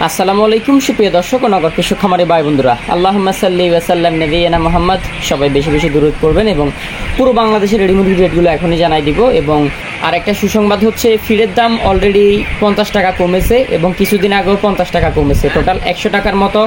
আসসালামু আলাইকুম সুপ্রিয় দর্শক ও নগর কৃষক খামারি ভাই বন্ধুরা, আল্লাহুম্মা সাল্লি ওয়া সাল্লাম নবিয়িনা মুহাম্মদ। সবাই বেশি বেশি দুরূদ পড়বেন এবং পুরো বাংলাদেশের রেডি মুরগির রেটগুলো এখনই জানাই দিব। এবং আর একটা সুসংবাদ হচ্ছে, ফিডের দাম অলরেডি 50 টাকা কমেছে এবং কিছুদিন আগেও 50 টাকা কমেছে। টোটাল 100 টাকার মতো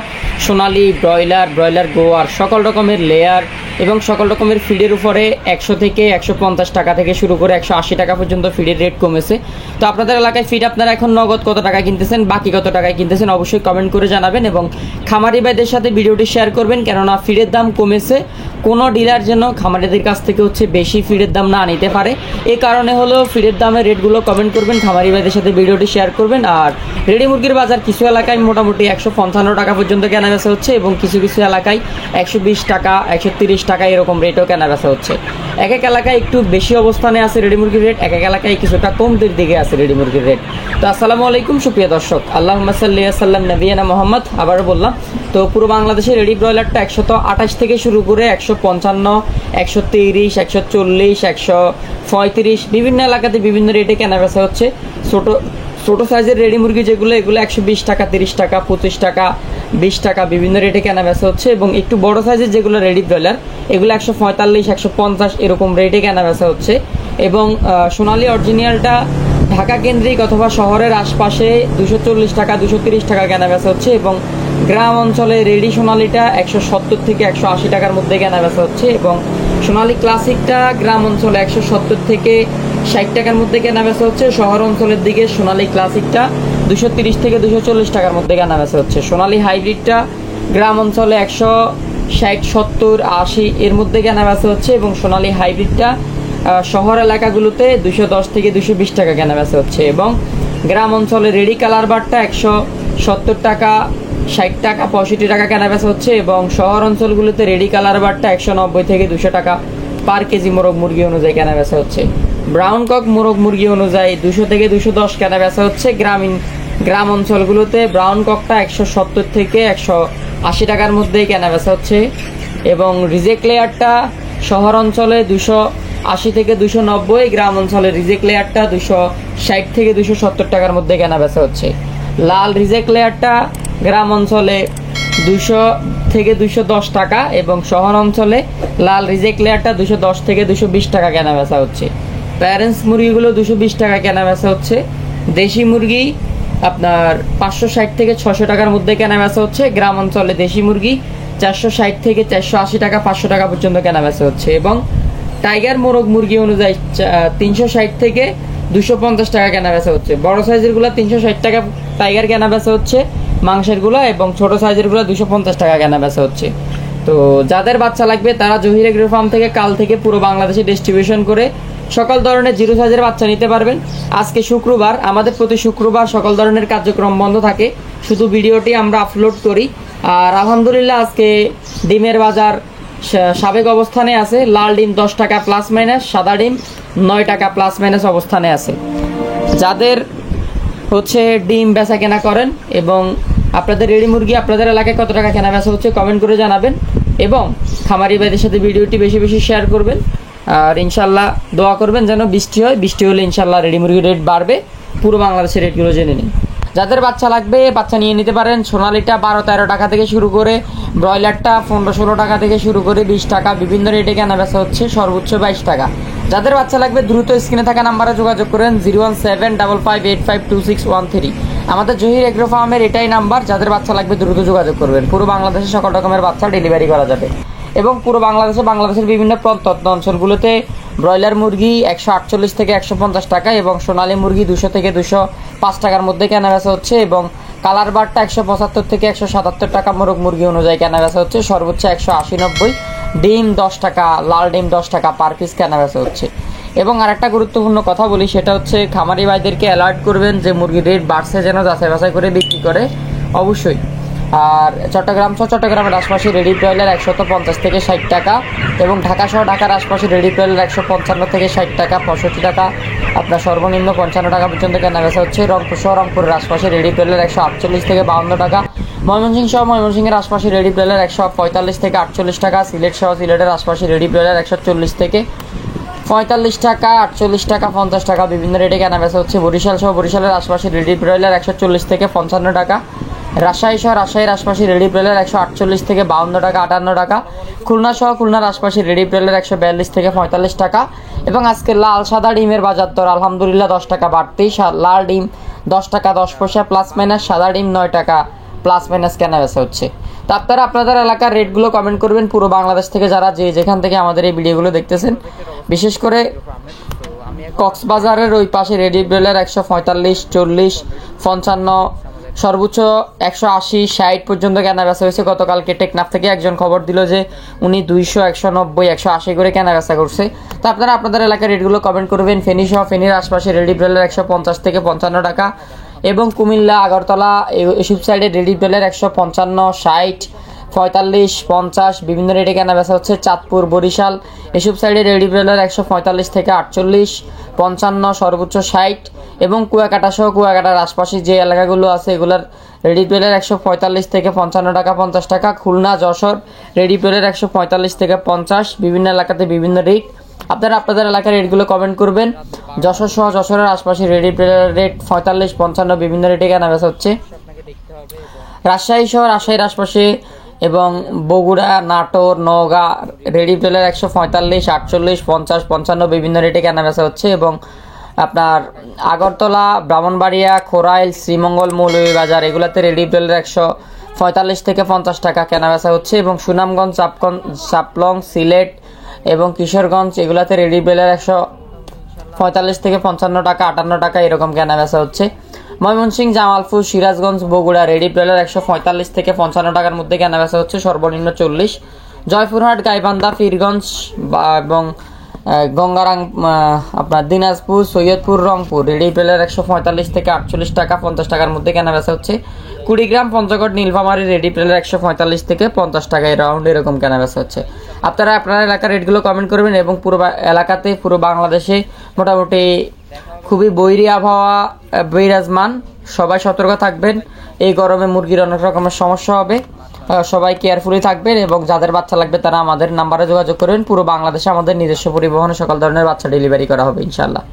সোনালি, ব্রয়লার গোয়ার সকল রকমের লেয়ার এবং সকল রকমের ফিডের উপরে 100 থেকে 150 টাকা থেকে শুরু করে 180 টাকা পর্যন্ত ফিডের রেট কমেছে। তো আপনাদের এলাকায় ফিড আপনারা এখন নগদ কত টাকা কিনতেছেন, বাকি কত টাকায় কিনতেছেন অবশ্যই কমেন্ট করে জানাবেন এবং খামারি ভাইদের সাথে ভিডিওটি শেয়ার করবেন, কেননা ফিডের দাম কমেছে। কোনো ডিলার যেন খামারিদের কাছ থেকে বেশি ফিডের দাম না নিতে পারে, এই কারণে হলো ফিডের দামের রেটগুলো কমেন্ট করবেন, খামারি ভাইদের সাথে ভিডিওটি শেয়ার করবেন। আর রেডি মুরগির বাজার কিছু এলাকায় মোটামুটি 155 টাকা পর্যন্ত কেনা বেচা হচ্ছে এবং কিছু কিছু এলাকায় 120 টাকা, 130 টাকা এরকম রেটও কেনা বেচা হচ্ছে। এক এক এলাকায় একটু বেশি অবস্থানে আছে রেডি মুরগির রেট, এক এক এলাকায় কিছুটা কমতির দিকে আছে রেডি মুরগির রেট। তো আসসালামু আলাইকুম সুপ্রিয় দর্শক, আল্লাহুম্মা সাল্লি ওয়া সাল্লাম নবিয়িনা মুহাম্মদ। আবারও বললাম, তো পুরো বাংলাদেশে রেডি ব্রয়লারটা 128 থেকে শুরু করে 155, 130, 140, 135 বিভিন্ন এলাকাতে বিভিন্ন রেটে কেনা বেচা হচ্ছে। ছোট সাইজের রেডি মুরগি যেগুলো, এগুলো 120 টাকা, 30 টাকা, 25 টাকা, 20 টাকা বিভিন্ন রেটে কেনা বেচা হচ্ছে। এবং একটু বড় সাইজের যেগুলো রেডি ব্রয়লার, এগুলো 145, 150 এরকম রেটে কেনা বেচা হচ্ছে। এবং সোনালী অরিজিনালটা ঢাকা কেন্দ্রিক অথবা শহরের আশপাশে 240 টাকা, 230 টাকা কেনা বেচা হচ্ছে। এবং গ্রাম অঞ্চলে রেডি সোনালীটা 170 থেকে 180 টাকার মধ্যে কেনা বেচা হচ্ছে। এবং সোনালী ক্লাসিকটা গ্রাম অঞ্চলে 170 থেকে 60 টাকার মধ্যে কেনা বেচা হচ্ছে। শহর অঞ্চলের দিকে সোনালী ক্লাসিকটা 230 থেকে 240 টাকার মধ্যে কেনা বেচা হচ্ছে। সোনালী হাইব্রিডটা গ্রাম অঞ্চলে 160, 70, 80 এর মধ্যে কেনা বেচা হচ্ছে। এবং সোনালী হাইব্রিডটা শহর এলাকাগুলোতে 210 থেকে 220 টাকা কেনা বেচা হচ্ছে। এবং গ্রাম অঞ্চলে রেডি কালার বারটা 170 টাকা, 60 টাকা, 65 টাকা কেনা বেচা হচ্ছে। এবং শহর অঞ্চলগুলোতে রেডি কালার বারটা 190 থেকে 200 টাকা পার কেজি মোরগ মুরগি অনুযায়ী কেনা বেচা হচ্ছে। ব্রাউন কক মোরগ মুরগি অনুযায়ী 200 থেকে 210 কেনা বেচা হচ্ছে। গ্রাম অঞ্চলগুলোতে ব্রাউন ককটা 170 থেকে 180 টাকার মধ্যেই কেনা বেচা হচ্ছে। এবং রিজেক্ট লেয়ারটা শহর অঞ্চলে 280 থেকে 290, গ্রাম অঞ্চলে রিজেক্ট লেয়ারটা 260 থেকে 270 টাকার মধ্যে কেনা বেচা হচ্ছে। লাল রিজেক্ট লেয়ারটা গ্রাম অঞ্চলে 200 থেকে 210 টাকা এবং শহর অঞ্চলে লাল রিজেক্ট লেয়ারটা 210 থেকে 220 টাকা কেনা বেচা হচ্ছে। প্যারেন্টস মুরগিগুলো 220 টাকা কেনা বেচা হচ্ছে। দেশি মুরগি আপনার 560 থেকে 600 টাকার মধ্যে কেনা বেচা হচ্ছে। গ্রাম অঞ্চলে দেশি মুরগি 460 থেকে 480 টাকা, 500 টাকা পর্যন্ত কেনা বেচা হচ্ছে। এবং টাইগার মোরগ মুরগি অনুযায়ী 360 থেকে 250 টাকা কেনা বেচা হচ্ছে। বড় সাইজের গুলা 360 টাকা টাইগার কেনা বেচা হচ্ছে মাংসের গুলা, এবং ছোট সাইজের গুলা 250 টাকা কেনা বেচা হচ্ছে। তো যাদের বাচ্চা লাগবে তারা জহির এগ্রো ফার্ম থেকে কাল থেকে পুরো বাংলাদেশে ডিস্ট্রিবিউশন করে সকল ধরনের জিরো সাইজের বাচ্চা নিতে পারবেন। আজকে শুক্রবার, আমাদের প্রতি শুক্রবার সকল ধরনের কার্যক্রম বন্ধ থাকে, শুধু ভিডিওটি আমরা আপলোড করি। আর আলহামদুলিল্লাহ আজকে ডিমের বাজার সাবেক অবস্থানে আছে। লাল ডিম 10 টাকা প্লাস মাইনাস, সাদা ডিম 9 টাকা প্লাস মাইনাস অবস্থানে আছে। যাদের ডিম বেচা কেনা করেন এবং আপনাদের রেডি মুরগি আপনাদের এলাকায় কত টাকা কেনা বেচা হচ্ছে কমেন্ট করে জানাবেন এবং খামারি ভাইদের সাথে ভিডিওটি বেশি বেশি শেয়ার করবেন। আর ইনশাল্লাহ দোয়া করবেন যেন বৃষ্টি হয়, বৃষ্টি হলে ইনশাল্লাহ রেডি মুরগির রেট বাড়বে। পুরো বাংলাদেশের রেটগুলো জেনে নিন। যাদের বাচ্চা লাগবে বাচ্চা নিয়ে নিতে পারেন। সোনালিটা 12-13 টাকা থেকে শুরু করে, ব্রয়লারটা 15-16 টাকা থেকে শুরু করে 20 টাকা বিভিন্ন রেটে কেনা বেচা হচ্ছে, সর্বোচ্চ 22 টাকা। যাদের বাচ্চা লাগবে দ্রুত স্ক্রিনে থাকা নাম্বারে যোগাযোগ করেন 01755852613। আমাদের জহির এগ্রো ফার্মের এটাই নাম্বার, যাদের বাচ্চা লাগবে দ্রুত যোগাযোগ করবেন। পুরো বাংলাদেশে সকল রকমের বাচ্চা ডেলিভারি করা যাবে। এবং পুরো বাংলাদেশের বিভিন্ন প্রত্যন্ত অঞ্চলগুলোতে ব্রয়লার মুরগি 148 থেকে 150 টাকা এবং সোনালী মুরগি 200 থেকে 205 টাকার মধ্যে কেনা বেচা হচ্ছে। এবং কালার বারটা 175 থেকে 177 টাকা মোরগ মুরগি অনুযায়ী কেনা বেচা হচ্ছে, সর্বোচ্চ 180-90। ডিম 10 টাকা, লাল ডিম 10 টাকা পার পিস কেনা বেচা হচ্ছে। এবং আরেকটা গুরুত্বপূর্ণ কথা বলি, সেটা হচ্ছে খামারি ভাইদেরকে অ্যালার্ট করবেন যে মুরগির রেট বাড়ছে যেন যাচাই বাছাই করে বিক্রি করে অবশ্যই। আর চট্টগ্রামের আশপাশে রেডি ব্রয়লার 150 থেকে 60 টাকা এবং ঢাকা সহ ঢাকার আশপাশে রেডি ব্রয়লার 155 থেকে 60 টাকা, 65 টাকা, আপনার সর্বনিম্ন 55 টাকা পর্যন্ত কেনা বেচা হচ্ছে। রংপুরের আশপাশে রেডি ব্রয়লার 148 থেকে 52 টাকা, ময়মনসিংহের আশপাশে রেডি ব্রয়লার 145 থেকে 48 টাকা, সিলেটের আশপাশে রেডি ব্রয়লার 140 থেকে 45 টাকা, 48 টাকা, 50 টাকা বিভিন্ন রেটে কেনা বেচা হচ্ছে। বরিশালের আশপাশে রেডি ব্রয়লার 140 থেকে 55 টাকা, রাজশাহী সহ রাজশাহীর আশপাশে রেডি ব্রয়লার 148 থেকে 52 টাকা 58 টাকা, খুলনা সহ খুলনার আশপাশে রেডি ব্রয়লার 142 থেকে 45 টাকা। এবং আজকে লাল সাদা ডিমের বাজার দর আলহামদুলিল্লাহ 10 টাকা বাড়তি, লাল ডিম 10 টাকা 10 পয়সা প্লাস মাইনাস, সাদা ডিম 9 টাকা প্লাস মাইনাস কেনা বেচা হচ্ছে। তো আপনারা আপনাদের এলাকার রেটগুলো কমেন্ট করবেন পুরো বাংলাদেশ থেকে যারা যেখান থেকে আমাদের এই ভিডিওগুলো দেখতেছেন। বিশেষ করে কক্সবাজারের ওই পাশে রেডি ব্রয়লার 145, 40, 55, সর্বোচ্চ 180, 60 পর্যন্ত কেনা বেচা হয়েছে। গতকালকে টেকনাফ থেকে একজন খবর দিল যে উনি 200, 190, 180 করে কেনা বেচা করছে। তো আপনারা আপনাদের এলাকার রেটগুলো কমেন্ট করবেন। ফেনী সহ ফেনীর আশপাশে রেডি ব্রয়লার 150 থেকে 55 টাকা, এবং কুমিল্লা, আগরতলা এসব সাইডে রেডি ব্রয়লার 155, 60, 45, 50 বিভিন্ন রেটে কেনা বেচা হচ্ছে। চাঁদপুর, বরিশাল এসব সাইডে রেডি ব্রয়লার 145 থেকে 48, 55, সর্বোচ্চ 60, এবং কুয়াকাটা সহ কুয়াকাটার আশপাশে যে এলাকাগুলো আছে এগুলোর রেডি ব্রয়লার 145 থেকে 55 টাকা 50 টাকা। খুলনা, যশোর রেডি ব্রয়লার 145 থেকে 50, বিভিন্ন এলাকাতে বিভিন্ন রেট। আপনারা আপনাদের এলাকার রেটগুলো কমেন্ট করবেন। যশোর সহ যশোরের আশপাশে রেডি ব্রয়লার রেট 45, 55 বিভিন্ন রেটে কেনা বেচা হচ্ছে। রাজশাহী সহ রাজশাহীর আশপাশে এবং বগুড়া, নাটোর, নওগাঁ রেডি ব্রয়লার 145, 48, 50, 55 বিভিন্ন রেটে কেনা বেচা হচ্ছে। এবং আপনার আগরতলা, ব্রাহ্মণবাড়িয়া, খোরাইল, শ্রীমঙ্গল, মৌলভীবাজার এগুলাতে রেডি ব্রয়লার 145 থেকে 50 টাকা কেনা বেচা হচ্ছে। এবং সুনামগঞ্জ, চাপলং, সিলেট এবং কিশোরগঞ্জ এগুলাতে রেডি ব্রয়লার 145 থেকে 55 টাকা 58 টাকা এরকম কেনা বেচা হচ্ছে। ময়মনসিংহ, জামালপুর, সিরাজগঞ্জ, বগুড়া রেডি ব্রয়লার 145 থেকে 55 টাকার মধ্যে কেনা বেচা হচ্ছে, সর্বনিম্ন 40। জয়পুরহাট, গাইবান্ধা, পীরগঞ্জ এবং গঙ্গারাং, আপনার দিনাজপুর, সৈয়দপুর, রংপুর রেডি ব্রয়লার 145 থেকে 48 টাকা 50 টাকার মধ্যে কেনা বেচা হচ্ছে। কুড়িগ্রাম, পঞ্চগড়, নীলফামারী রেডি ব্রয়লার 145 থেকে 50 টাকা রাউন্ড এরকম কেনা বেচা হচ্ছে। আপনারা আপনার এলাকার রেটগুলো কমেন্ট করবেন। এবং পুরো এলাকাতে পুরো বাংলাদেশে মোটামুটি খুবই বৈরী আবহাওয়া বিরাজমান, সবাই সতর্ক থাকবেন। এই গরমে মুরগির অনেক রকমের সমস্যা হবে, সবাই কেয়ারফুলি থাকবেন। এবং যাদের বাচ্চা লাগবে তারা আমাদের নাম্বারে যোগাযোগ করবেন। পুরো বাংলাদেশে আমাদের নিজস্ব পরিবহনে সকল ধরনের বাচ্চা ডেলিভারি করা হবে ইনশাআল্লাহ।